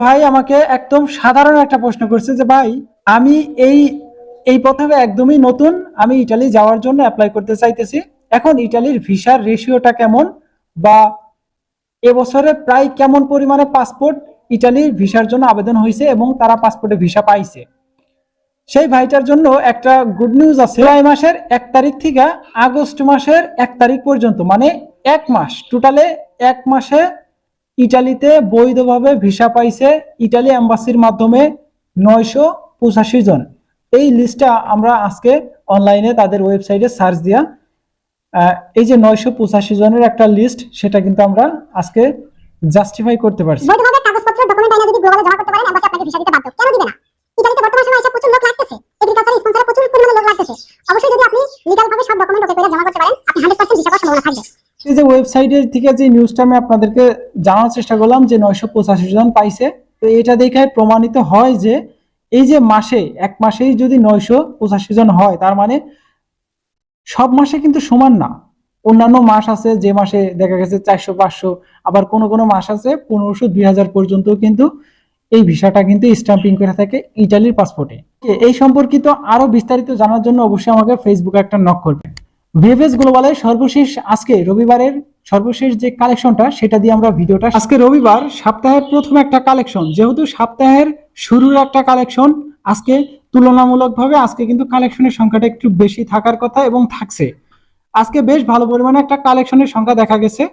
ভাই আমাকে একদম সাধারণ একটা প্রশ্ন করছে যে ভাই আমি এই এই প্রথমে একদমই নতুন, আমি ইটালি যাওয়ার জন্য অ্যাপ্লাই করতে চাইতেছি। এখন ইটালির ভিসার রেশিওটা কেমন, বা এবছরে প্রায় কেমন পরিমাণে পাসপোর্ট ইটালির ভিসার জন্য আবেদন হয়েছে এবং তারা পাসপোর্টে ভিসা পাইছে, সেই ভাইটার জন্য একটা গুড নিউজ আছে। জুলাই মাসের 1 তারিখ থেকে আগস্ট মাসের 1 তারিখ পর্যন্ত, মানে 1 মাস, টোটালে 1 মাসে ইটালিতে বৈধভাবে ভিসা পাইছে ইটালি এম্বাসির মাধ্যমে 985 জন। এই লিস্টটা আমরা আজকে অনলাইনে তাদের ওয়েবসাইটে সার্চ দিয়া এই যে 985 জনের একটা লিস্ট, সেটা কিন্তু আমরা আজকে জাস্টিফাই করতে পারছি। বৈধভাবে কাগজপত্র ডকুমেন্ট আইনা যদি গ্লোবালে জমা করতে পারেন এমবাসি আপনাকে ভিসা দিতে বাধ্য। কেন দিবে না? ইতালিতে বর্তমান সময়ে এসে প্রচুর লোক লাগতেছে, এগ্রিকালচার স্পন্সরে প্রচুর পরিমাণে লোক লাগতেছে। অবশ্যই যদি আপনি লিগ্যাল ভাবে সব ডকুমেন্ট ওকে করে জমা করতে পারেন, আপনি 100% ভিসা পাওয়ার সম্ভাবনা থাকবে। এই যে ওয়েবসাইটের থেকে যে নিউজটা আমি আপনাদেরকে জানার চেষ্টা করলাম যে 985 জন পাইছে, তো এটা দেখে প্রমাণিত হয় যে এই যে মাসে 1 মাসেই যদি 985 জন হয়, তার মানে সব মাসে কিন্তু সমান না। অন্যান্য মাস আছে যে মাসে দেখা গেছে 400-500, আবার কোনো কোনো মাস আছে 1500-2000 পর্যন্ত কিন্তু এই ভিসাটা কিন্তু স্ট্যাম্পিং করে থাকে ইটালির পাসপোর্টে। এই সম্পর্কিত আরো বিস্তারিত জানার জন্য অবশ্যই আমাকে ফেসবুকে একটা নক করবেন। ভিএফএস গ্লোবালের সর্বশেষ আজকে রবিবারের সর্বশেষ যে কালেকশনটা, সেটা দিয়ে আমরা ভিডিওটা, আজকে রবিবার সপ্তাহের প্রথম একটা কালেকশন, যেহেতু সপ্তাহের শুরুর একটা কালেকশন, আজকে তুলনামূলকভাবে আজকে কিন্তু কালেকশনের সংখ্যাটা একটু বেশি থাকার কথা এবং থাকছে। আজকে বেশ ভালো পরিমাণে একটা কালেকশনের সংখ্যা দেখা গেছে,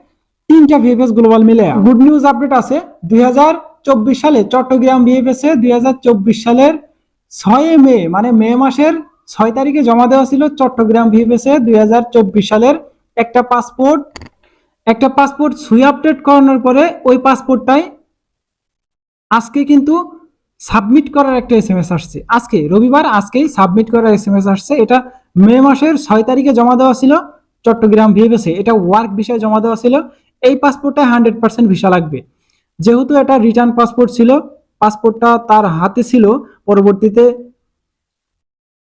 3টা ভিএফএস গ্লোবাল মিলে। গুড নিউজ আপডেট আছে 2024 সালে চট্টগ্রাম ভিএফএস এ 2024 সালের 6 মে, মানে মে মাসের 6 তারিখে জমা দেওয়া ছিল চট্টগ্রাম ভিএফএস এ 2024 সালের একটা পাসপোর্ট সুই আপডেট করানোর পরে ওই পাসপোর্টটাই আজকে কিন্তু সাবমিট করার একটা এসএমএস আসছে। আজকে রবিবার, আজকেই সাবমিট করার এসএমএস আসছে। এটা মে মাসের 6 তারিখে জমা দেওয়া ছিল চট্টগ্রাম ভিএফএস এ, এটা ওয়ার্ক ভিসায় জমা দেওয়া ছিল। এই পাসপোর্টটা 100% ভিসা লাগবে, যেহেতু এটা রিটার্ন পাসপোর্ট ছিল। পাসপোর্টটা তার হাতে ছিল, পরবর্তীতে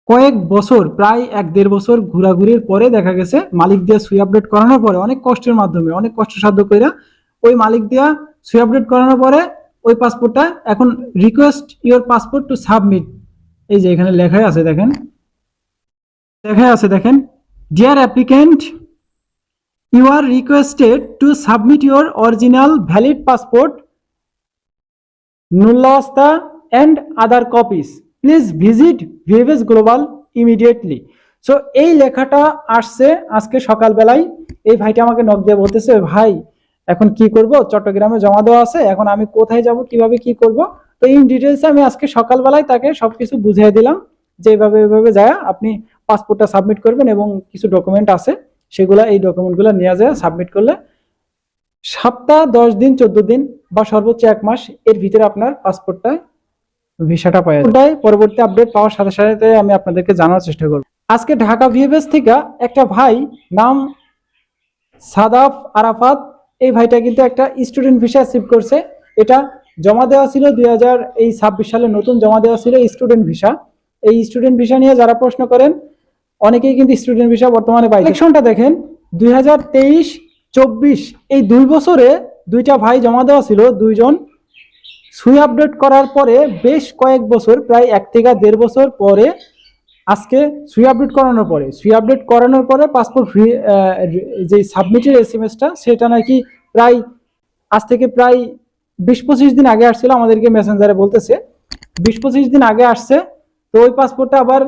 কয়েক বছর, প্রায় 1-1.5 বছর ঘোরাঘুরির পরে দেখা গেছে মালিক দিয়ে সুই আপডেট করানোর পরে, অনেক কষ্টের মাধ্যমে, অনেক কষ্টসাধ্য কইরা ওই মালিক দিয়া সুই আপডেট করানোর পরে ওই পাসপোর্টটা এখন request your passport to submit, এই যে এখানে লেখাই আছে দেখেন, dear applicant, you are requested to submit your original valid passport, নুল্লাস্তা and other copies, please visit VFS global immediately. So এই লেখাটা আসছে আজকে সকালবেলায়। এই ভাইটা আমাকে নক দিয়ে বলতেছে, ভাই এখন কি করব, চট্টগ্রামে জমা দেওয়া আছে, এখন আমি কোথায় যাব, কিভাবে কি করব। তো ইন ডিটেলসে আমি আজকে সকালবেলায় তাকে সবকিছু বুঝিয়ে দিলাম যে এইভাবে যায় আপনি পাসপোর্টটা সাবমিট করবেন, এবং কিছু ডকুমেন্ট আছে সেগুলা, এই ডকুমেন্টগুলো নিয়ে যায় সাবমিট করলে সপ্তাহ 10 দিন 14 দিন বা সর্বোচ্চ 1 মাস এর ভিতরে আপনার পাসপোর্টটা ভিসাটা পাওয়া যায়। পরবর্তী আপডেট পাওয়ার সাথে সাথে আমি আপনাদেরকে জানার চেষ্টা করব। আজকে ঢাকা ভিএফএস থেকে একটা ভাই, নাম সাদাফ আরাফাত, এই ভাইটা কিন্তু একটা স্টুডেন্ট ভিসা অ্যাচিভ করছে। এটা জমা দেওয়া ছিল 2026 সালে, নতুন জমা দেওয়া ছিল স্টুডেন্ট ভিসা। এই স্টুডেন্ট ভিসা নিয়ে যারা প্রশ্ন করেন, অনেকেই কিন্তু স্টুডেন্ট ভিসা বর্তমানে পায়। কালেকশনটা দেখেন 2023-24 এই 2 বছরে 2টা ভাই জমা দেওয়া ছিল, 2 জন সুই আপডেট করার পরে বেশ কয়েক বছর, প্রায় 1 থেকে 1.5 বছর পরে আজকে সুই আপডেট করানোর পরে পাসপোর্ট যে সাবমিটের এসএমএসটা, সেটা নাকি প্রায় আজ থেকে প্রায় 20-25 দিন আগে আসছিল, আমাদেরকে মেসেঞ্জারে বলতেছে 20-25 দিন আগে আসছে। তো ওই পাসপোর্টটা আবার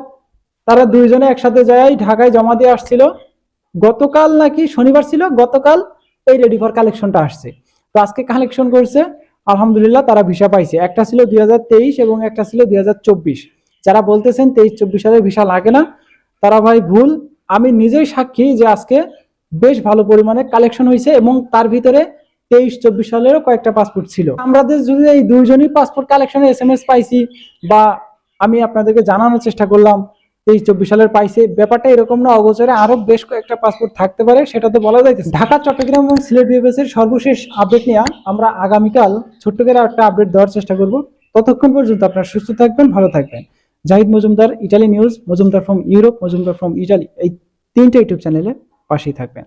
তারা 2 জনে একসাথে যায় ঢাকায় জমা দিয়ে আসছিল। গতকাল নাকি শনিবার ছিল, গতকাল এই রেডি ফর কালেকশনটা আসছে। তো আজকে কালেকশন করছে, আলহামদুলিল্লাহ তারা ভিসা পাইছে। একটা ছিল 2023 এবং একটা ছিল 2024। যারা বলতেছেন 23-24 সালের ভিসা লাগে না, তারা ভাই ভুল। আমি নিজেই সাক্ষী যে আজকে বেশ ভালো পরিমাণে কালেকশন হয়েছে, এবং তার ভিতরে 23-24 সালেরও কয়েকটা পাসপোর্ট ছিল। আমাদের যদি এই 2 জনই পাসপোর্ট কালেকশনে এসএমএস পাইছি, বা আমি আপনাদেরকে জানানোর চেষ্টা করলাম 23-24 সালের পাইছে, ব্যাপারটা এরকম না, অগোচরে আরো বেশ কয়েকটা পাসপোর্ট থাকতে পারে, সেটা তো বলা যাইতেছে। ঢাকা, চট্টগ্রাম এবং সিলেট ভিএফএস এর সর্বশেষ আপডেট নিয়ে আমরা আগামীকাল ছোট্ট করে একটা আপডেট দেওয়ার চেষ্টা করব। ততক্ষণ পর্যন্ত আপনারা সুস্থ থাকবেন, ভালো থাকবেন। Zahid Majumdar, Italy news, Majumdar from Europe, Majumdar from Italy, এই 3টে ইউটিউব চ্যানেলে পাশেই থাকবেন।